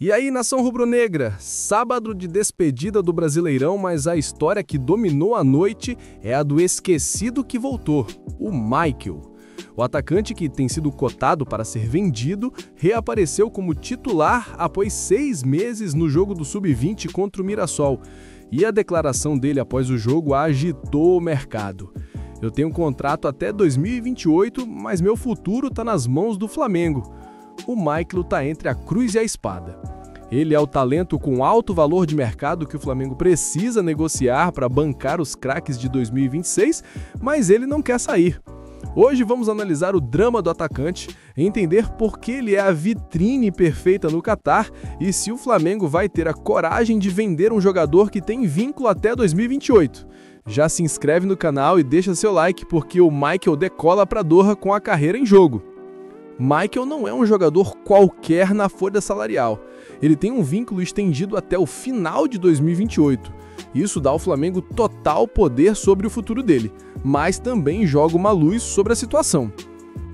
E aí, nação rubro-negra, sábado de despedida do Brasileirão, mas a história que dominou a noite é a do esquecido que voltou, o Michael. O atacante, que tem sido cotado para ser vendido, reapareceu como titular após 6 meses no jogo do Sub-20 contra o Mirassol. E a declaração dele após o jogo agitou o mercado. Eu tenho um contrato até 2028, mas meu futuro está nas mãos do Flamengo. O Michael está entre a cruz e a espada. Ele é o talento com alto valor de mercado que o Flamengo precisa negociar para bancar os craques de 2026, mas ele não quer sair. Hoje vamos analisar o drama do atacante, entender por que ele é a vitrine perfeita no Catar e se o Flamengo vai ter a coragem de vender um jogador que tem vínculo até 2028. Já se inscreve no canal e deixa seu like porque o Michael decola para Doha com a carreira em jogo. Michael não é um jogador qualquer na folha salarial. Ele tem um vínculo estendido até o final de 2028. Isso dá ao Flamengo total poder sobre o futuro dele, mas também joga uma luz sobre a situação.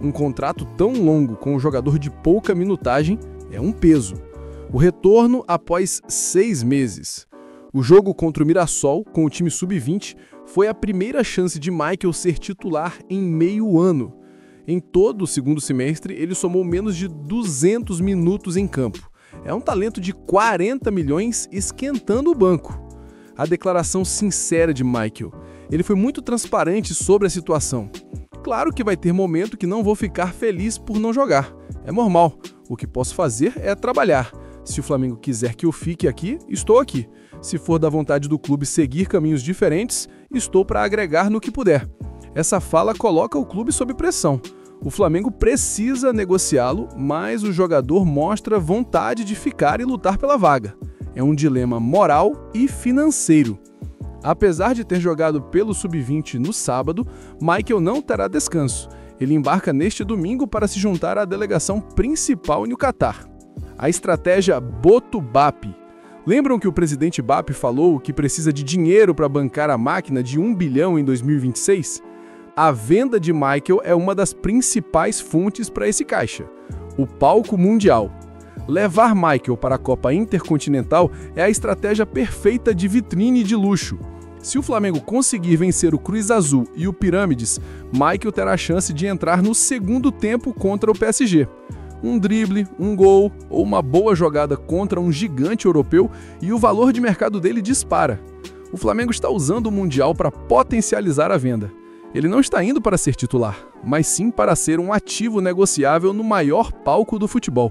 Um contrato tão longo com um jogador de pouca minutagem é um peso. O retorno após 6 meses. O jogo contra o Mirassol, com o time Sub-20, foi a primeira chance de Michael ser titular em meio ano. Em todo o segundo semestre, ele somou menos de 200 minutos em campo. É um talento de 40 milhões esquentando o banco. A declaração sincera de Michael. Ele foi muito transparente sobre a situação. Claro que vai ter momento que não vou ficar feliz por não jogar. É normal. O que posso fazer é trabalhar. Se o Flamengo quiser que eu fique aqui, estou aqui. Se for da vontade do clube seguir caminhos diferentes, estou para agregar no que puder. Essa fala coloca o clube sob pressão. O Flamengo precisa negociá-lo, mas o jogador mostra vontade de ficar e lutar pela vaga. É um dilema moral e financeiro. Apesar de ter jogado pelo Sub-20 no sábado, Michael não terá descanso. Ele embarca neste domingo para se juntar à delegação principal no Catar. A estratégia Boto-BAP. Lembram que o presidente BAP falou que precisa de dinheiro para bancar a máquina de 1 bilhão em 2026? A venda de Michael é uma das principais fontes para esse caixa. O palco mundial. Levar Michael para a Copa Intercontinental é a estratégia perfeita de vitrine de luxo. Se o Flamengo conseguir vencer o Cruz Azul e o Pirâmides, Michael terá a chance de entrar no segundo tempo contra o PSG. Um drible, um gol ou uma boa jogada contra um gigante europeu e o valor de mercado dele dispara. O Flamengo está usando o Mundial para potencializar a venda. Ele não está indo para ser titular, mas sim para ser um ativo negociável no maior palco do futebol.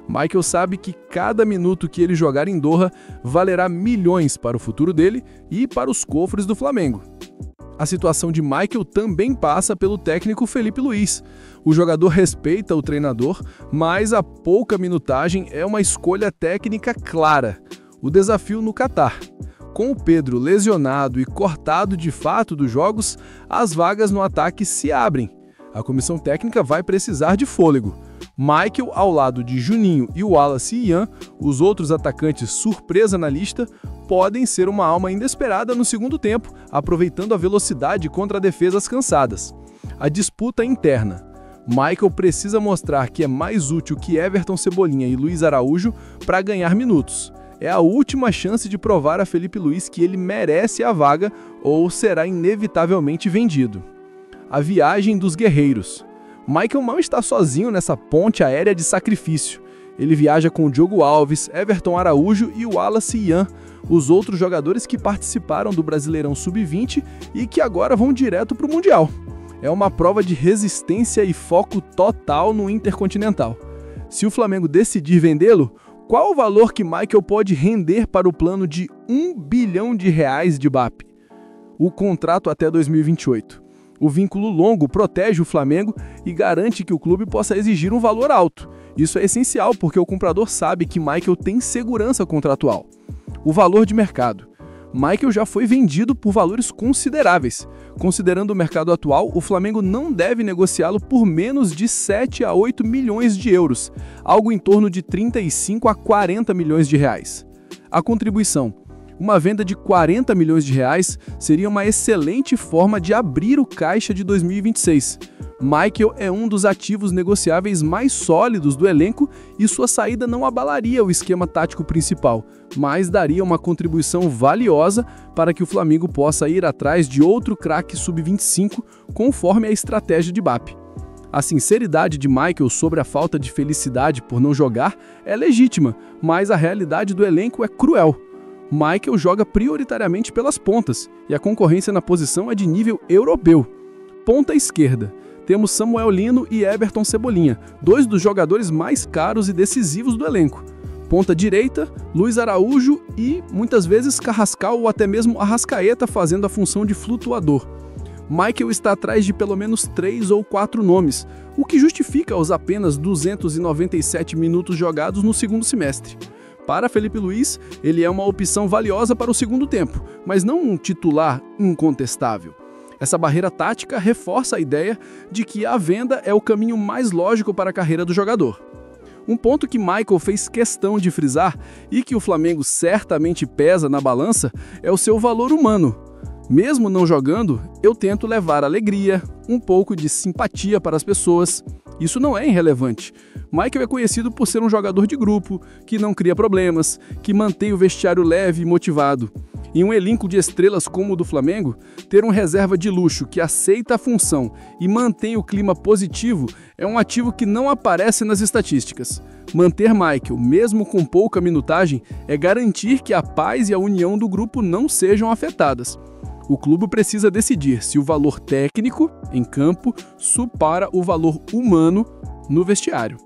Michael sabe que cada minuto que ele jogar em Doha valerá milhões para o futuro dele e para os cofres do Flamengo. A situação de Michael também passa pelo técnico Felipe Luiz. O jogador respeita o treinador, mas a pouca minutagem é uma escolha técnica clara. O desafio no Catar. Com o Pedro lesionado e cortado de fato dos jogos, as vagas no ataque se abrem. A comissão técnica vai precisar de fôlego. Michael, ao lado de Juninho e Wallace e Ian, os outros atacantes surpresa na lista, podem ser uma alma inesperada no segundo tempo, aproveitando a velocidade contra defesas cansadas. A disputa interna. Michael precisa mostrar que é mais útil que Everton Cebolinha e Luiz Araújo para ganhar minutos. É a última chance de provar a Felipe Luiz que ele merece a vaga ou será inevitavelmente vendido. A viagem dos guerreiros. Michael não está sozinho nessa ponte aérea de sacrifício. Ele viaja com Diogo Alves, Everton Araújo e Wallace e Ian, os outros jogadores que participaram do Brasileirão Sub-20 e que agora vão direto para o Mundial. É uma prova de resistência e foco total no Intercontinental. Se o Flamengo decidir vendê-lo, qual o valor que Michael pode render para o plano de 1 bilhão de reais de BAP? O contrato até 2028. O vínculo longo protege o Flamengo e garante que o clube possa exigir um valor alto. Isso é essencial porque o comprador sabe que Michael tem segurança contratual. O valor de mercado. Michael já foi vendido por valores consideráveis. Considerando o mercado atual, o Flamengo não deve negociá-lo por menos de 7 a 8 milhões de euros, algo em torno de 35 a 40 milhões de reais. A contribuição. Uma venda de 40 milhões de reais seria uma excelente forma de abrir o caixa de 2026. Michael é um dos ativos negociáveis mais sólidos do elenco e sua saída não abalaria o esquema tático principal, mas daria uma contribuição valiosa para que o Flamengo possa ir atrás de outro craque sub-25 conforme a estratégia de BAP. A sinceridade de Michael sobre a falta de felicidade por não jogar é legítima, mas a realidade do elenco é cruel. Michael joga prioritariamente pelas pontas e a concorrência na posição é de nível europeu. Ponta esquerda. Temos Samuel Lino e Everton Cebolinha, dois dos jogadores mais caros e decisivos do elenco. Ponta direita, Luiz Araújo e, muitas vezes, Carrascal ou até mesmo Arrascaeta fazendo a função de flutuador. Michael está atrás de pelo menos 3 ou 4 nomes, o que justifica os apenas 297 minutos jogados no segundo semestre. Para Felipe Luiz, ele é uma opção valiosa para o segundo tempo, mas não um titular incontestável. Essa barreira tática reforça a ideia de que a venda é o caminho mais lógico para a carreira do jogador. Um ponto que Michael fez questão de frisar e que o Flamengo certamente pesa na balança é o seu valor humano. Mesmo não jogando, eu tento levar alegria, um pouco de simpatia para as pessoas. Isso não é irrelevante. Michael é conhecido por ser um jogador de grupo, que não cria problemas, que mantém o vestiário leve e motivado. Em um elenco de estrelas como o do Flamengo, ter um reserva de luxo que aceita a função e mantém o clima positivo é um ativo que não aparece nas estatísticas. Manter Michael, mesmo com pouca minutagem, é garantir que a paz e a união do grupo não sejam afetadas. O clube precisa decidir se o valor técnico, em campo, supera o valor humano no vestiário.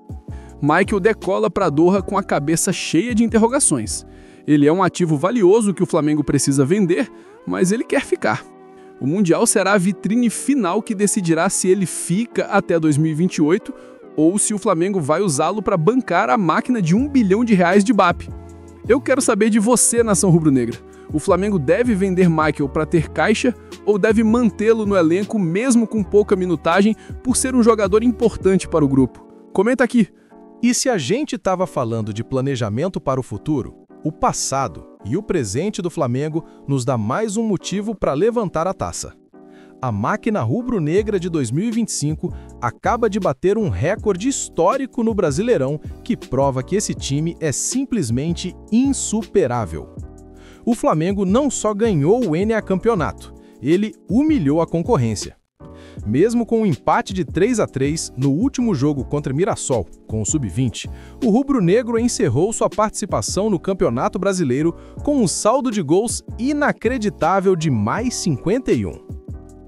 Michael decola para Doha com a cabeça cheia de interrogações. Ele é um ativo valioso que o Flamengo precisa vender, mas ele quer ficar. O Mundial será a vitrine final que decidirá se ele fica até 2028 ou se o Flamengo vai usá-lo para bancar a máquina de R$1 bilhão de BAP. Eu quero saber de você, nação rubro-negra. O Flamengo deve vender Michael para ter caixa ou deve mantê-lo no elenco mesmo com pouca minutagem por ser um jogador importante para o grupo? Comenta aqui. E se a gente estava falando de planejamento para o futuro, o passado e o presente do Flamengo nos dá mais um motivo para levantar a taça. A máquina rubro-negra de 2025 acaba de bater um recorde histórico no Brasileirão que prova que esse time é simplesmente insuperável. O Flamengo não só ganhou o NA Campeonato, ele humilhou a concorrência. Mesmo com um empate de 3-3 no último jogo contra Mirassol, com o Sub-20, o rubro-negro encerrou sua participação no Campeonato Brasileiro com um saldo de gols inacreditável de mais 51.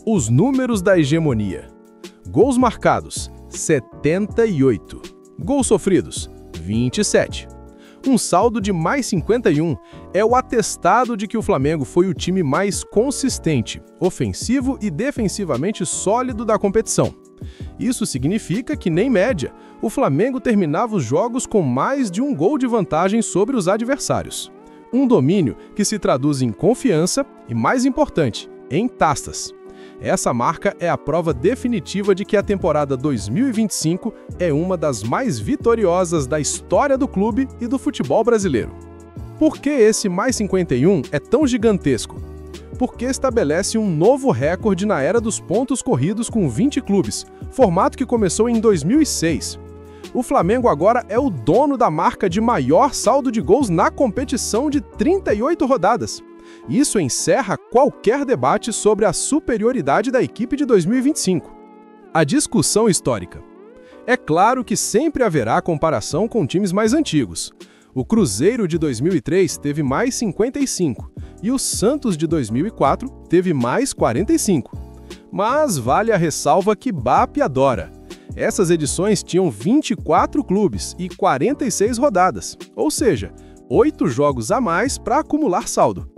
Os números da hegemonia. Gols marcados, 78. Gols sofridos, 27. Um saldo de mais 51 é o atestado de que o Flamengo foi o time mais consistente, ofensivo e defensivamente sólido da competição. Isso significa que, nem média, o Flamengo terminava os jogos com mais de um gol de vantagem sobre os adversários. Um domínio que se traduz em confiança e, mais importante, em taças. Essa marca é a prova definitiva de que a temporada 2025 é uma das mais vitoriosas da história do clube e do futebol brasileiro. Por que esse mais 51 é tão gigantesco? Porque estabelece um novo recorde na era dos pontos corridos com 20 clubes, formato que começou em 2006. O Flamengo agora é o dono da marca de maior saldo de gols na competição de 38 rodadas. Isso encerra qualquer debate sobre a superioridade da equipe de 2025. A discussão histórica. É claro que sempre haverá comparação com times mais antigos. O Cruzeiro de 2003 teve mais 55 e o Santos de 2004 teve mais 45. Mas vale a ressalva que BAP adora. Essas edições tinham 24 clubes e 46 rodadas, ou seja, 8 jogos a mais para acumular saldo.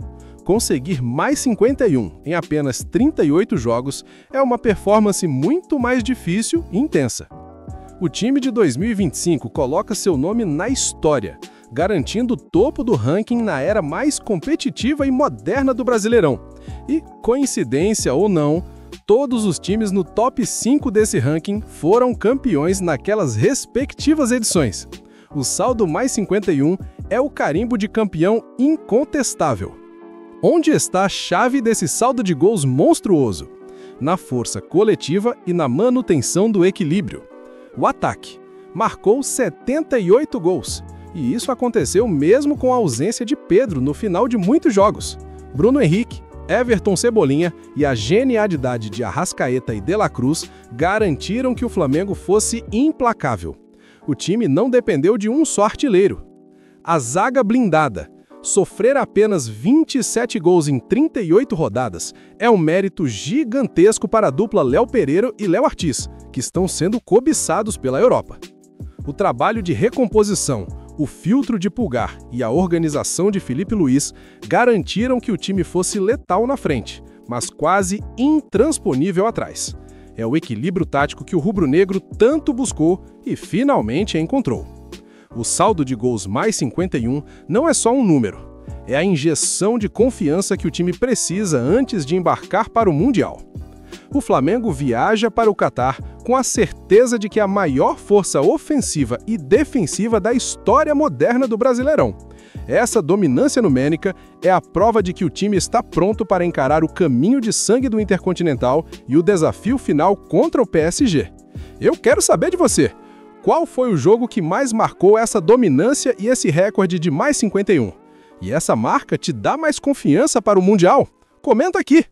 Conseguir mais 51 em apenas 38 jogos é uma performance muito mais difícil e intensa. O time de 2025 coloca seu nome na história, garantindo o topo do ranking na era mais competitiva e moderna do Brasileirão. E, coincidência ou não, todos os times no top 5 desse ranking foram campeões naquelas respectivas edições. O saldo mais 51 é o carimbo de campeão incontestável. Onde está a chave desse saldo de gols monstruoso? Na força coletiva e na manutenção do equilíbrio. O ataque marcou 78 gols, e isso aconteceu mesmo com a ausência de Pedro no final de muitos jogos. Bruno Henrique, Everton Cebolinha e a genialidade de Arrascaeta e De La Cruz garantiram que o Flamengo fosse implacável. O time não dependeu de um só artilheiro. A zaga blindada, sofrer apenas 27 gols em 38 rodadas, é um mérito gigantesco para a dupla Léo Pereira e Léo Ortiz, que estão sendo cobiçados pela Europa. O trabalho de recomposição, o filtro de Pulgar e a organização de Felipe Luiz garantiram que o time fosse letal na frente, mas quase intransponível atrás. É o equilíbrio tático que o rubro-negro tanto buscou e finalmente encontrou. O saldo de gols mais 51 não é só um número, é a injeção de confiança que o time precisa antes de embarcar para o Mundial. O Flamengo viaja para o Catar com a certeza de que é a maior força ofensiva e defensiva da história moderna do Brasileirão. Essa dominância numérica é a prova de que o time está pronto para encarar o caminho de sangue do Intercontinental e o desafio final contra o PSG. Eu quero saber de você! Qual foi o jogo que mais marcou essa dominância e esse recorde de mais 51? E essa marca te dá mais confiança para o Mundial? Comenta aqui!